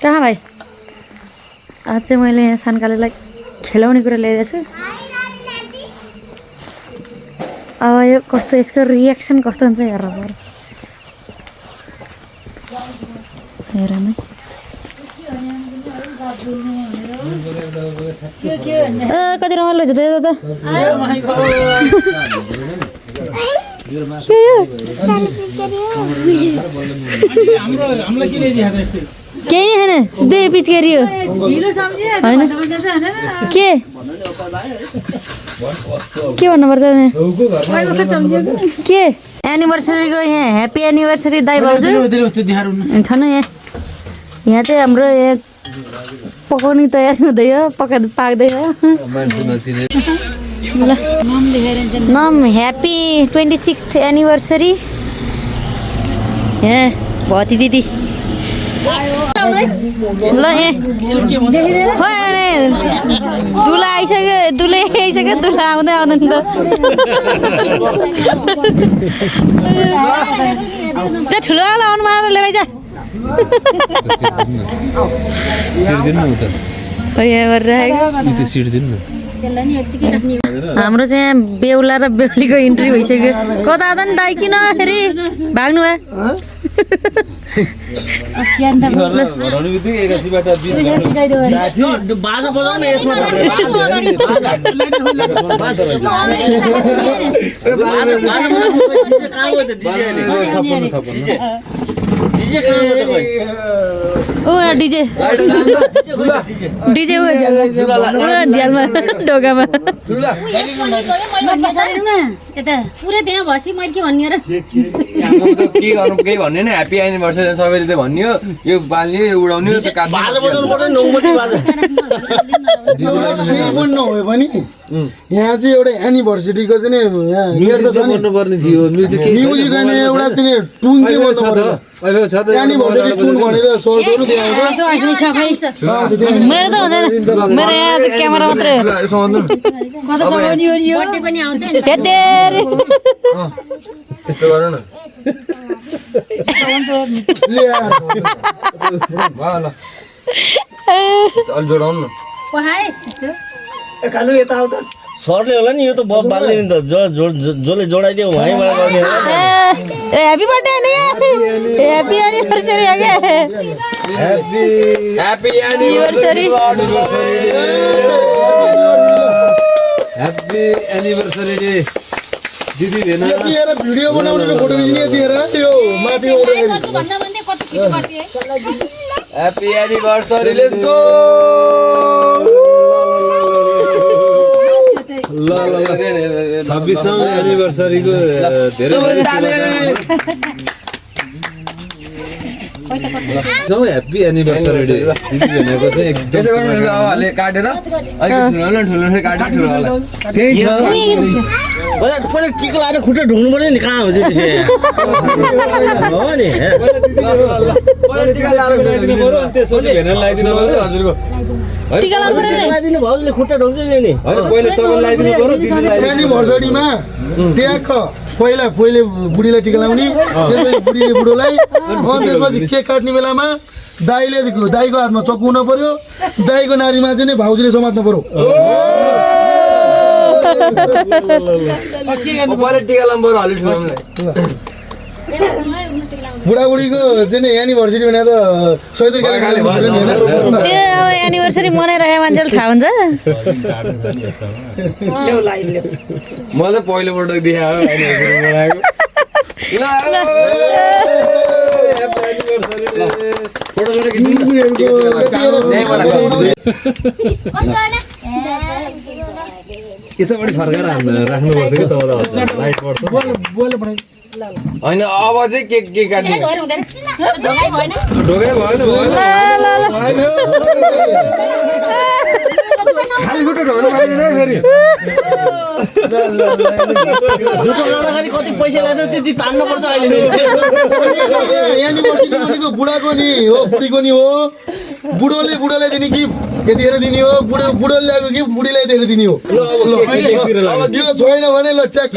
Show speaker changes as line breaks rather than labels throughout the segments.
कहाँ भाइ? आज चाहिँ मैले यहाँ सानकालेलाई खेलाउने कुरा ल्याएको छु। अब यो कस्तो यसको रिएक्सन कस्तो हुन्छ हेर बरु। हेर न कति रमाइलो छ त यो त। केही नै छैन दे पिचकारी हो होइन के भन्नुपर्छ भने के एनिभर्सरीको यहाँ ह्याप्पी एनिभर्सरी दाइ भाउजू छ न यहाँ चाहिँ हाम्रो यहाँ पकाउने तयारी हुँदैछ पाक्दैछ ल नम ह्याप्पी 26th एनिभर्सरी यहाँ भती दिदी ल दुला आइसक्यो दुला आउँदै आउनु नि त ठुलो आउनु मार लिएर जा हाम्रो चाहिँ बेहुला र बेहुलीको इन्ट्री भइसक्यो कता आउँदा नि दाइ किन फेरि भाग्नु भयो ओ डिजे डिजे झ्यालमा ढोकामा
पुरै त्यहाँ भसी मैले के भन्ने र
के गर्नु केही भन्ने नि ह्याप्पी एनिभर्सरी सबैले त भन्ने हो यो बाल्ने उडाउने बाजा बजाउनु पर्छ नौमती बाजा
केही पनि नभए पनि यहाँ चाहिँ एउटा एनिभर्सरीको चाहिँ
भन्नुपर्ने थियो
म्युजिक होइन एउटा चाहिँ टुन चाहिँ एनिभर्सरी टुन भनेर सोच्नु
मेरो त हुँदैन मेरो यहाँ क्यामेरा मात्रै
यस्तो गर न अलि जोडाउनु न
कालु यता आउ त सरले होला नि यो त बफ बाल्ने नि त जसले जोडाइदियो वहीँबाट गर्ने हो
ए ह्याप्पी बर्थडे नि ह्याप्पी एनिभर्सरी हो क्या
happy
anniversary
happy anniversary day दिदी भेना
भिडियो बनाउने फोटो खिच्ने दिएर यो माथि
ह्याप्पी एनिभर्सरी लेट्स गो
ल 26औं एनिभर्सरीको धेरै ह्याप्पी एनिभर्सरी डे दिदी भेनाको चाहिँ एकदम
त्यसो गर्नु अलि काटेर अलिक ठुलो काटेर ठुलो होला
त्यही छ पहिला टिको लाएर खुट्टा ढुङ्नु पर्यो नि कहाँ हुन्छ त्यसो हो नि
पहिला टिका लाएर
त्यसपछि भेना लगाइदिनु पर्यो
हजुरको
टिका लाउनु पर्यो नि
लगाइदिनु भाउजूले खुट्टा ढुङ्छ नि होइन पहिला तपाईँ लगाइदिनु पर्यो दिदीलाई
एनिभर्सरीमा ट्याक्क पहिले बुढीलाई टिका लाउने त्यसपछि बुढीले बुढोलाई अनि त्यसपछि केक काट्ने बेलामा दाइको हातमा चक्कु हुन पर्यो दाइको नारीमा चाहिँ नि भाउजूले समात्नु पर्यो
पहिला टिका लाउनु पर्यो अलि ठुलो
बुढाबुढीको चाहिँ नि एनिभर्सरी भने त सैदर
त्यो अब एनिभर्सरी मनाइरहेको मान्छेले थाहा हुन्छ
मलाई त पहिलोपल्ट देखायो
यतापट्टि फर्काएर राख्नु पर्थ्यो कि तपाईँलाई लाइट पर्छ
होइन अब चाहिँ के काट्ने
ढोकै भएन खाली खुट्टा ढोक्नु पाइँदैन है फेरि
जुटो गर्दाखेरि कति पैसा लाग्छ त्यति तान्नुपर्छ अहिले
एनिभर्सरी भनेको बुढाको नि हो बुढीको नि हो बुढोले दिने कि यतिखेर दिने हो बुढोले ल्याएको कि बुढीलाई यतिखेर दिने हो यो छैन भने ल ट्याक्क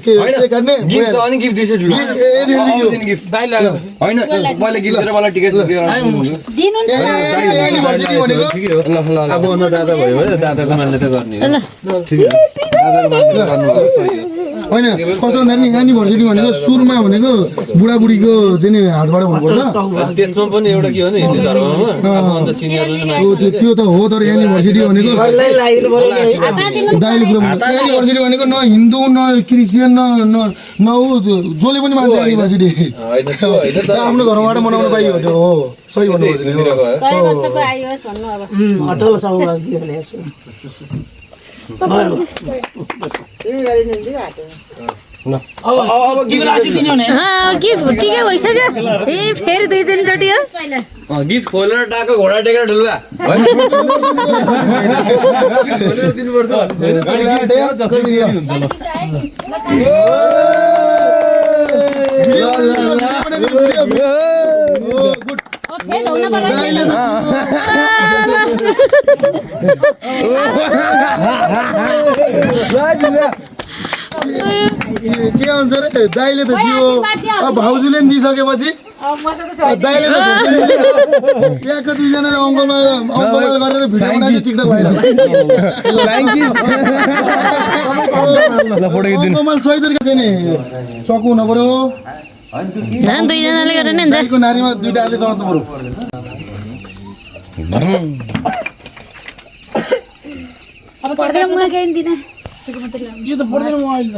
के गर्ने
गिफ्ट छ अनि गिफ्ट दिन्छ ठुलो
यतिखेर दिने हो
गिफ्ट दाइ लाग्यो हैन पहिला गिफ्ट दिएर मलाई टिकट दिएर
दिनु नि
एनिभर्सरी भनेको
ल ल
अब उनीहरू दादा भयो भने दादाको मान्ने त गर्ने हो ठिक हो दादाको मान्ने त गर्नु हो सही हो
होइन कस्तो भन्दा नि एनिभर्सरी भनेको सुरुमा भनेको बुढाबुढीको चाहिँ नि हातबाट हुनुपर्छ
त्यसमा पनि एउटा के हो नि हिन्दू धर्ममा आफूभन्दा सिनियरले
त्यो त हो तर एनिभर्सरी भनेको दाइले कुरा एनिभर्सरी भनेको न हिन्दू न क्रिस्चियन न ऊ जसले पनि मान्छ एनिभर्सरी आफ्नो धर्मबाट मनाउनु पाइयो त्यो हो सही भन्नुभयो
100 वर्षको आयु होस् भन्नु अब
अटल सौभाग्य भनेको
अब गिफ्ट
राशि किन्यो भने
गिफ्ट ठिकै भइसक्यो ए फेरि दुईजनचोटि हो
पहिला
गिफ्ट खोलेर टाको घोडा टेकेर ढुलुवा
फेरि हुन पर्यो
के भन्छ रे दाइले त दियो अब भाउजूले पनि दिइसकेपछि दाइले त त्यहाँको दुईजनाले अङ्कल गरेर भिडियो बनाएको टिकटक भएर अङ्कमाल सही तरिका छैन चकु हुन पर्यो
दुईजनाले गरेर नि हुन्छ
दाइको नारीमा दुईटा हातले समात्नु पर्यो
अब पर्दैन मुगा गाइदिन
यो त पर्दैन म अहिले त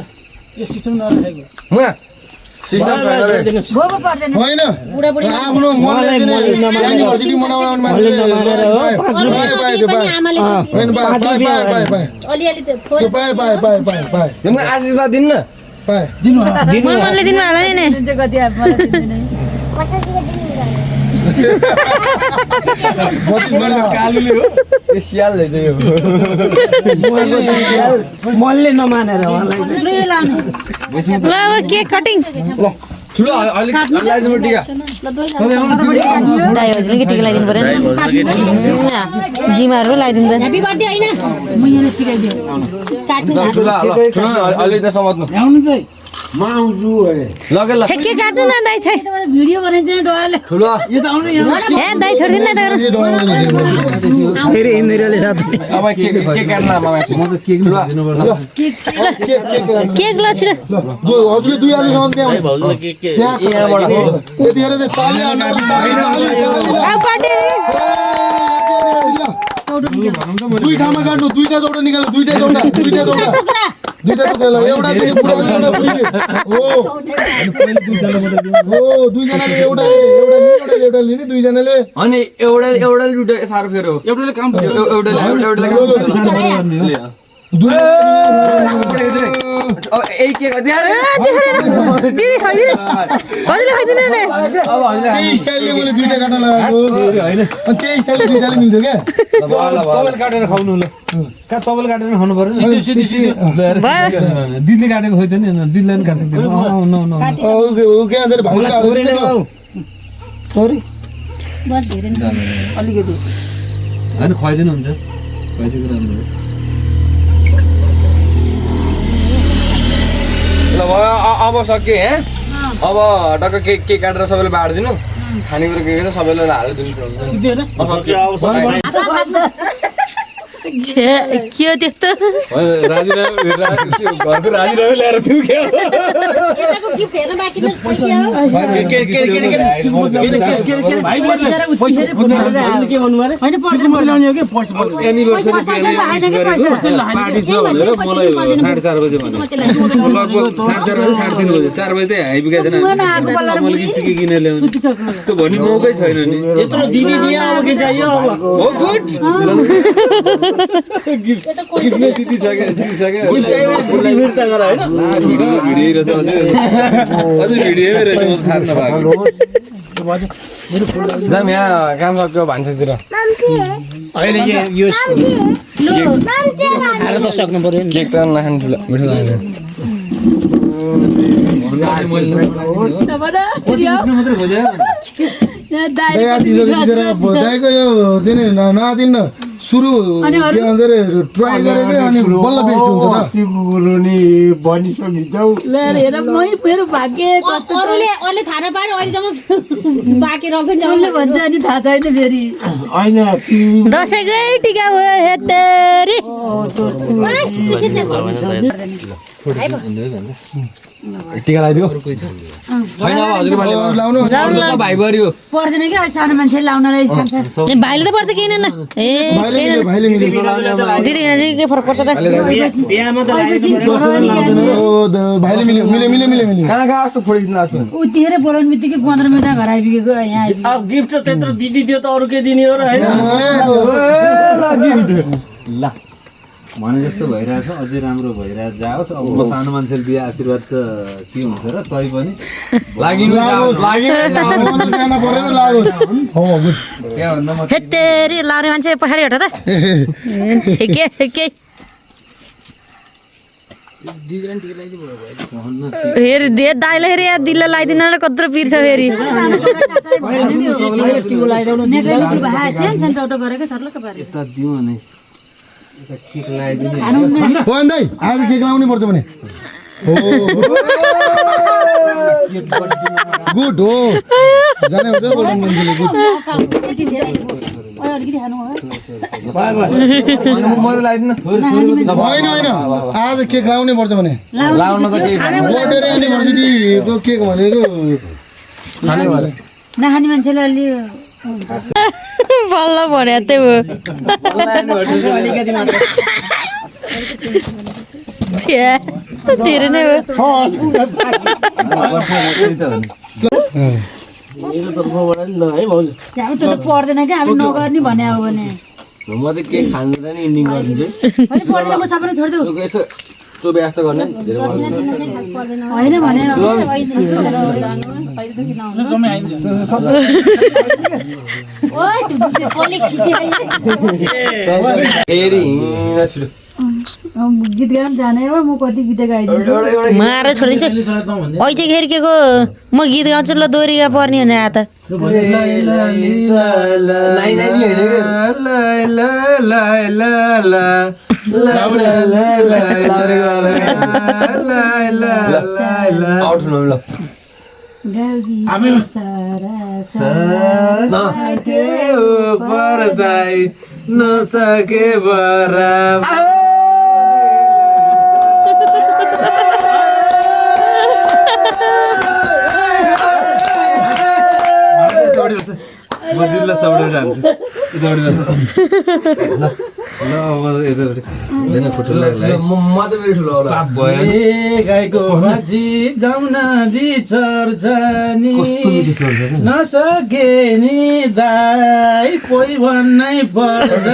यो सिस्टम नराखेको
मुया सिस्टम छैन
भोको पर्दैन
होइन
बुढाबुढी
आफ्नो मनले युनिभर्सिटी मनाउन मान्छेले
पनि आमाले
होइन पाए
अलिअलि त
त्यो पाए
तिमीलाई आशीर्वाद दिन्न
पाए
मनले दिनु होला नि
कालुले हो यो सियालले चाहिँ यो
मनले नमानेर उहाँलाई
ल अब केक कटिङ
ठुलो अलिक लगाइदिनु टिका
दाइ हजुरले टिका लगाइदिनु पर्यो नि जिमाहरू लगाइदिन्छ
ह्यापी बर्थडे हैन म यहाँ सिकाइदियो काट्नु
ठुलो अलि त समात्नु
आउनु चाहिँ
लगे ल
के काट्नु न दाइ छै
भिडियो बनाइदिनु डोराले
ठुलो
यो त आउनु यहाँ
ए दाइ छोडिदिनु न त
फेरि हिँड्दैले साथी
अब के काट्न माग्छु म त केक ठुलो
केक ल छिटो
हजुरले दुई हातले समात्नु त्यहाँ
भाउजूले के
यहाँबाट
यतिखेर चाहिँ ताली
अब काटे
दुई ठाउँमा काट्नु दुईटा चौडा निकाल्नु दुईटा चौडा टुक्रा एउटा चाहिँ बुढाले एउटा बुढीले हो दुईजनाले एउटा लिने दुईजनाले
अनि एउटाले दुईटा साह्रो फेरि हो
एउटाले काम
एउटाले यही के
दिदी खाइदिनु हजुरले खाइदिनु नि
अब हजुरले
त्यही स्टाइलले मैले दुईटा काट्न लगाएको होइन त्यही स्टाइलले दुईटाले मिल्थ्यो क्या
तपाईँले काटेर खाउनु ल कहाँ तपाईँले काटेर खानु पर्यो नि दिदीले काटेको खोइ त नि दिदीले पनि काटेको
के भन्छ भाउजूले सरी
अलिकति
होइन खुवाइदिनु हुन्छ खुवाइदिएको राम्रो हो
ल अब सक्यो है अब टक्क केक काटेर सबैले बाँडिदिनु खानेकुरो के छ सबैलाई हालिदिनु
छे के हो त्यस्तो
घरको राजीनामा ल्याएर थियौ क्या
यताको गिफ्ट हेर्न बाँकी छ
भाइ पैसा के भन्नु अरे हैन पर्दैन ल्याउने हो के पैसा
एनिभर्सरी पार्टी छ भनेर मलाई 4:30 बजे भन्यो लगभग 4:30 बजे 3:30 बजे 4 बजे चाहिँ आइपुगेको थिएन मैले गिफ्ट के किनेर ल्याउने त्यो भन्ने मौकै छैन नि
यत्रो दिदी दिया अब के चाहियो अब
हो गुड गिफ्ट नै दिदी छ क्या
फिर्ता गर हैन
भिडियो रहेछ अझै भिडियोमै रहेछ म थाहा नभएको
जाम यहाँ काम सक्यो भान्सातिर
अहिले यो खाएर त सक्नु पर्यो नि
केक त नखानु ठुलो मिठो लाग्दैन
मात्रै खोज्यो
दाइको यो चाहिँ नदिन्न सुरु के भन्छ अरे ट्राई गरेकै अनि बल्ल बेस्ट हुन्छ त
सिपुलोनी बनिसकिन्छौ
ले हेर मै मेरो भाग्य अरूले थाहा नपाएर अहिलेसम्म बाँकी रखन्छ उसले भन्छ अनि थाहा छैन फेरि
होइन
दसैँकै टिका भयो हेतेरी
टिका लगाइदियो छैन अब हजुरबाले
लाउनु
भाइ बढ्यो
पर्दैन क्या सानो मान्छे लाउनलाई
भाइले त पर्छ किन न ए
भाइले मिल्यो
दिदी चाहिँ के फरक पर्छ त
भाइले मिल्यो
कहाँ कहाँ कस्तो फोडिदिनु लाग्छ
ऊ तिखेर बोलाउने बित्तिकै 15 मिनट घर आइपुगेको यहाँ आइपुग्यो
अब गिफ्ट त त्यत्रो दिदी दियो त अरू के दिने हो र होइन
ल भने जस्तो भइरहेछ अझै राम्रो भइरहेछ जाओस् अब सानो मान्छेले दिए आशीर्वाद त के हुन्छ र तै पनि
हेतेरी लाउने मान्छे पछाडि हट त छेके छेके फेरि दे दाइले फेरि यहाँ दिल्ल लगाइदिन कत्रो पिर्छ फेरि
यता दिउँ भने केक लगाइदिने
दाइ आज केक लाउनै पर्छ भने गुड हो जाने हुन्छ बोल्नु मान्छेले गुड होइन आज केक लाउनै पर्छ भने बर्थडे एनिभर्सरीको केक भनेको
नखाने मान्छेले अलि
बल्ल भन्यो त्यही हो छ्या धेरै नै हो
त्यो त पर्दैन क्या हामी नगर्ने भने हो भने
म चाहिँ केक खाँदैन नि इन्डिङ गरिदिन्छु
पर्दैन सबैले छोडिदेऊ
यसो त्यो व्यवस्था गर्ने
होइन भने गीत गाउन जाने हो म कति गीत गाइदिन्छु
माएर छोडिदिन्छु ऐचेखेरि के को म गीत गाउँछु ल दोहोरीमा पर्ने भने आ त
नसके बराबर म दिल्ला सबैले जान्छु यतापट्टि बस ल अब यतापट्टि हैन फोटो लाग्ला
म त मेरो ठुलो होला
पाप भयो नि
गाईको बाजी जाउन दि चर्छनी
कस्तो मिठी स्वर छ नि
नसके नि दाइ पोइ भन्नै पर्छ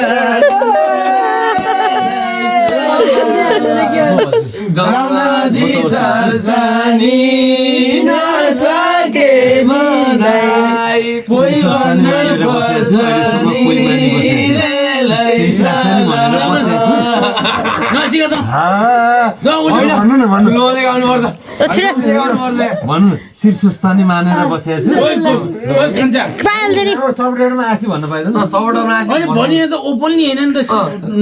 जाउन दि चर्छनी नसके मदाइ
पोइ भन्नै पर्छ नसिक त
भन्नु शीर्षस्थानी मानेर बसेको
पाइहाल्छ नि
सफ्टवेयरमा आसी भन्न पाइदैन
भनिए त ओपनली होइन नि त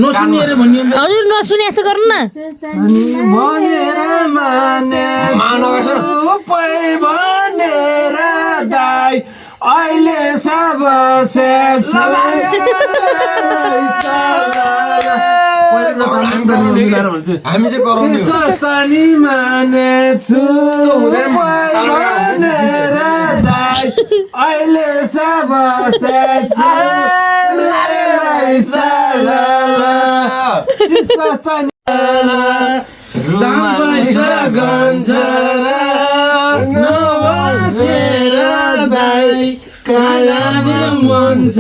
नसुनिएर भनियो नि
हजुर नसुने जस्तो गर्नु न
भनेर माने भनेर दाइ अहिले सब
हामी चाहिँ गराउने हो
सस्तानी मानेछु भनेर दाइ अहिले सब सस्तानी दाम पैसा गन्छ नबसेर दाइ कायाने मन छ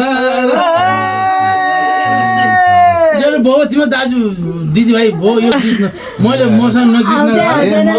भाउ तिम्रो दाजु दिदीभाइ भाउ यो गीत मैले मसँग नगीत